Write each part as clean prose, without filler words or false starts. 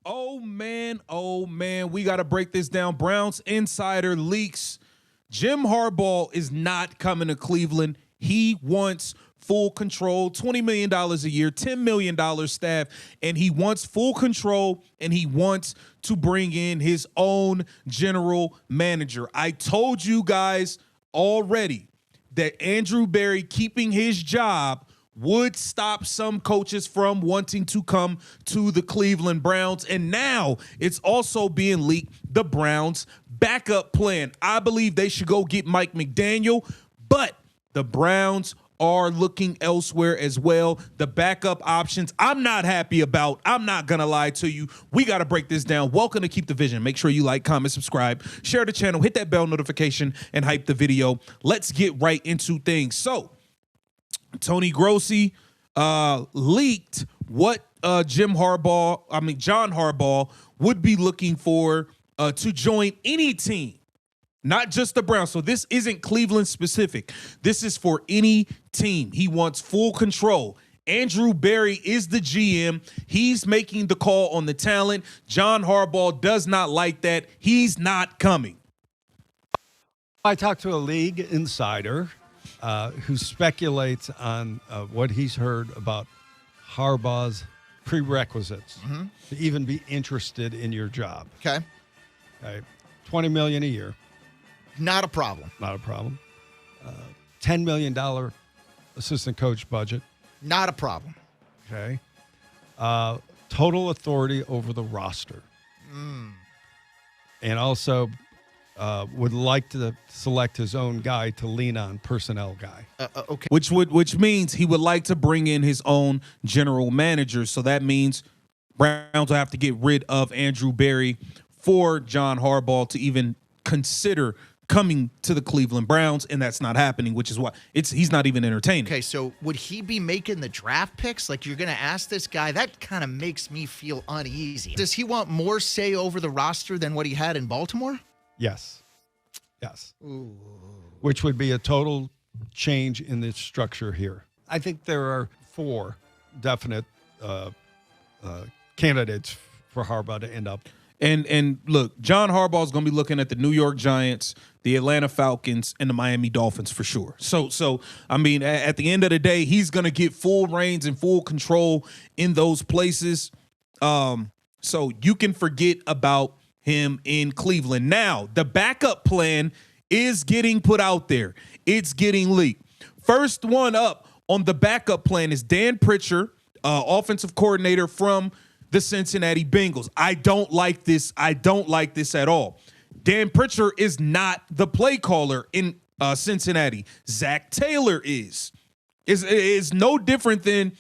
Oh man, we got to break this down. Browns insider leaks. Jim Harbaugh is not coming to Cleveland. He wants full control, $20 million a year, $10 million staff, and he wants full control, and he wants to bring in his own general manager. I told you guys already that Andrew Berry keeping his job would stop some coaches from wanting to come to the Cleveland Browns. And now it's also being leaked the Browns' backup plan. I believe they should go get Mike McDaniel, but the Browns are looking elsewhere as well. The backup options I'm not happy about. I'm not going to lie to you. We got to break this down. Welcome to Keep the Vision. Make sure you like, comment, subscribe, share the channel, hit that bell notification, and hype the video. Let's get right into things. So, Tony Grossi leaked what John Harbaugh would be looking for to join any team, not just the Browns. So this isn't Cleveland specific. This is for any team. He wants full control. Andrew Berry is the GM. He's making the call on the talent. John Harbaugh does not like that. He's not coming. I talked to a league insider who speculates on what he's heard about Harbaugh's prerequisites to even be interested in your job. Okay. $20 million a year. Not a problem. Not a problem. $10 million assistant coach budget. Not a problem. Okay. Total authority over the roster. And also would like to select his own guy to lean on, personnel guy. Okay. Which means he would like to bring in his own general manager. So that means Browns will have to get rid of Andrew Berry for John Harbaugh to even consider coming to the Cleveland Browns, and that's not happening, which is why he's not even entertaining. Okay, so would he be making the draft picks? Like, you're going to ask this guy? That kind of makes me feel uneasy. Does he want more say over the roster than what he had in Baltimore? Yes. Ooh. Which would be a total change in the structure here. I think there are 4 definite candidates for Harbaugh to end up. And look, John Harbaugh is going to be looking at the New York Giants, the Atlanta Falcons, and the Miami Dolphins for sure. So I mean, at the end of the day, he's going to get full reins and full control in those places. So you can forget about him in Cleveland. Now, the backup plan is getting put out there. It's getting leaked. First one up on the backup plan is Dan Pritchard, offensive coordinator from the Cincinnati Bengals. I don't like this. I don't like this at all. Dan Pritchard is not the play caller in Cincinnati. Zach Taylor is no different than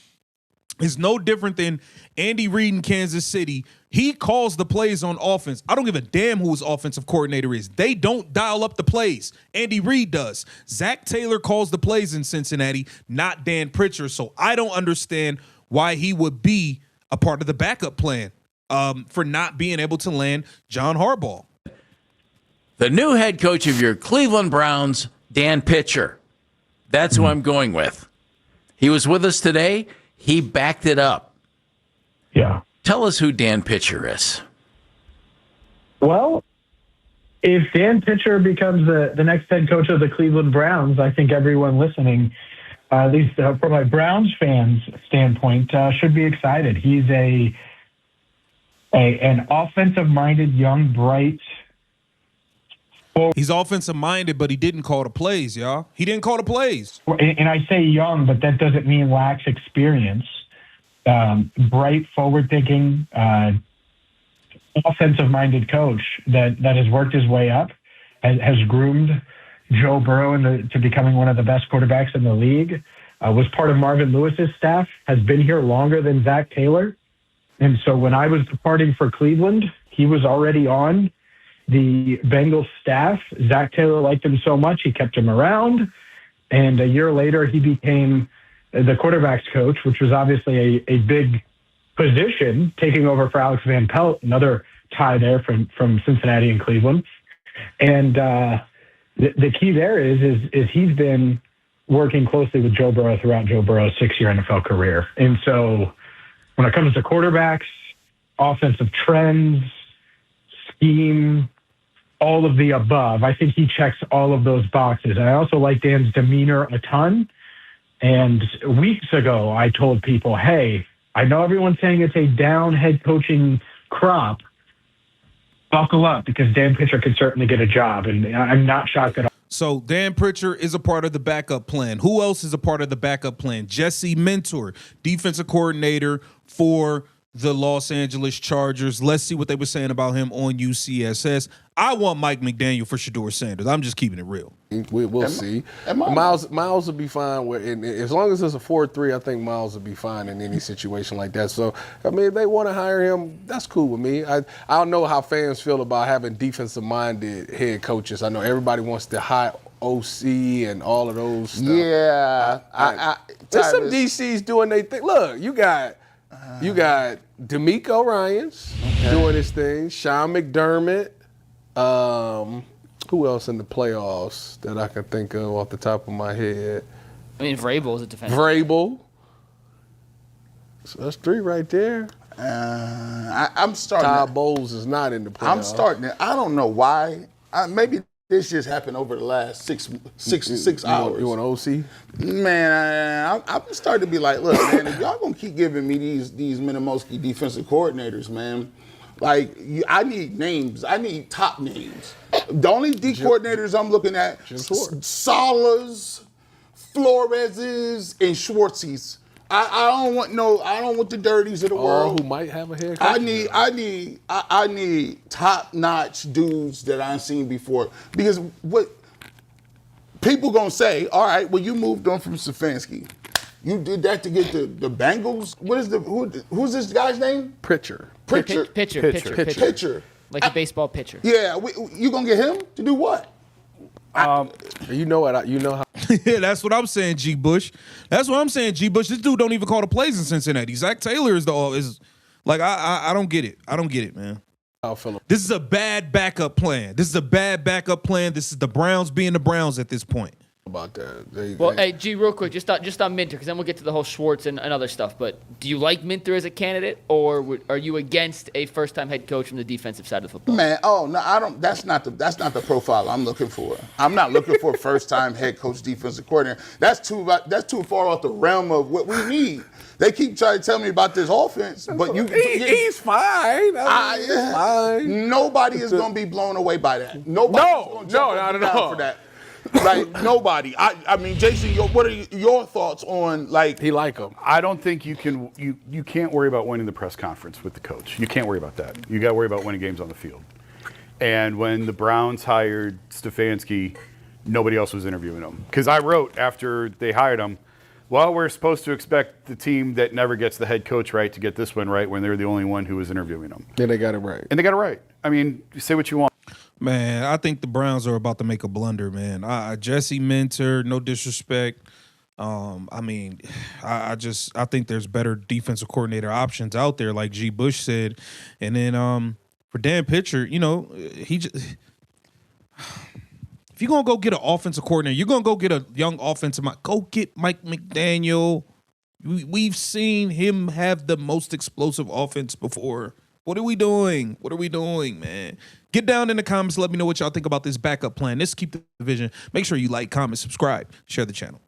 Andy Reid in Kansas City. He calls the plays on offense. I don't give a damn who his offensive coordinator is. They don't dial up the plays. Andy Reid does. Zach Taylor calls the plays in Cincinnati, not Dan Pritchard. So I don't understand why he would be a part of the backup plan for not being able to land John Harbaugh. The new head coach of your Cleveland Browns, Dan Pritchard. That's who I'm going with. He was with us today. He backed it up. Yeah. Tell us who Dan Pritchard is. Well, if Dan Pritchard becomes the next head coach of the Cleveland Browns, I think everyone listening, at least from a Browns fans standpoint, should be excited. He's an offensive-minded, young, bright. He's offensive-minded, but he didn't call the plays, y'all. He didn't call the plays. And I say young, but that doesn't mean lacks experience. Bright, forward-thinking, offensive-minded coach that has worked his way up, has groomed Joe Burrow to becoming one of the best quarterbacks in the league, was part of Marvin Lewis's staff, has been here longer than Zach Taylor. And so when I was departing for Cleveland, he was already on the Bengals staff. Zach Taylor liked him so much, he kept him around. And a year later, he became the quarterback's coach, which was obviously a big position, taking over for Alex Van Pelt, another tie there from Cincinnati and Cleveland. And the key there is he's been working closely with Joe Burrow throughout Joe Burrow's 6-year NFL career. And so when it comes to quarterbacks, offensive trends, scheme, all of the above. I think he checks all of those boxes. I also like Dan's demeanor a ton. And weeks ago, I told people, hey, I know everyone's saying it's a down head coaching crop. Buckle up, because Dan Pitcher could certainly get a job, and I'm not shocked at all. So Dan Pritchard is a part of the backup plan. Who else is a part of the backup plan? Jesse Minter, defensive coordinator for the Los Angeles Chargers. Let's see what they were saying about him on UCSS. I want Mike McDaniel for Shedeur Sanders. I'm just keeping it real. We'll see. Miles will be fine. And as long as it's a 4-3, I think Miles will be fine in any situation like that. So, I mean, if they want to hire him, that's cool with me. I don't know how fans feel about having defensive-minded head coaches. I know everybody wants the hot OC and all of those stuff. Yeah. There's some DCs doing their thing. Look, you got D'Amico Ryans doing his thing, Sean McDermott. Who else in the playoffs that I can think of off the top of my head? I mean, Vrabel is a defensive. Vrabel. So that's 3 right there. I'm starting. Todd Bowles is not in the playoffs. I'm starting. I don't know why. Maybe this just happened over the last six hours. You want OC? Man, I'm starting to be like, look, man, if y'all gonna keep giving me these Minimowski defensive coordinators, man, like I need names. I need top names. The only D coordinators I'm looking at, Salas, Flores's, and Schwartz's. I don't want the dirties of the world. Who might have a head coach. I need top-notch dudes that I ain't seen before. Because what people gonna say, all right, well, you moved on from Stefanski. You did that to get the Bengals? Who's this guy's name? Pitcher. Pitcher. Like a baseball pitcher. Yeah, you gonna get him to do what? You know what? You know how. Yeah, that's what I'm saying, G. Bush. That's what I'm saying, G. Bush. This dude don't even call the plays in Cincinnati. Zach Taylor is like I don't get it. I don't get it, man. This is a bad backup plan. This is the Browns being the Browns at this point. About that. Hey, G, real quick, just on Minter, because then we'll get to the whole Schwartz and other stuff. But do you like Minter as a candidate, or are you against a first-time head coach from the defensive side of the football? Man, no, I don't. That's not the profile I'm looking for. I'm not looking for a first-time head coach, defensive coordinator. That's too far off the realm of what we need. They keep trying to tell me about this offense, but he's fine. He's fine. Nobody is going to be blown away by that. Nobody's going to jump up and down for that. Like nobody. I mean, Jason, what are your thoughts on he like him? I don't think you can't worry about winning the press conference with the coach. You can't worry about that. You got to worry about winning games on the field. And when the Browns hired Stefanski, nobody else was interviewing him. Because I wrote after they hired him, well, we're supposed to expect the team that never gets the head coach right to get this one right when they're the only one who was interviewing him. Then they got it right. And they got it right. I mean, say what you want. Man, I think the Browns are about to make a blunder, man. Jesse Minter, no disrespect. I mean, I think there's better defensive coordinator options out there, like G. Bush said. And then for Dan Pitcher, if you're gonna go get an offensive coordinator, you're gonna go get a young offensive mind. Go get Mike McDaniel. We've seen him have the most explosive offense before. What are we doing? Man? Get down in the comments. Let me know what y'all think about this backup plan. Let's keep the division. Make sure you like, comment, subscribe, share the channel.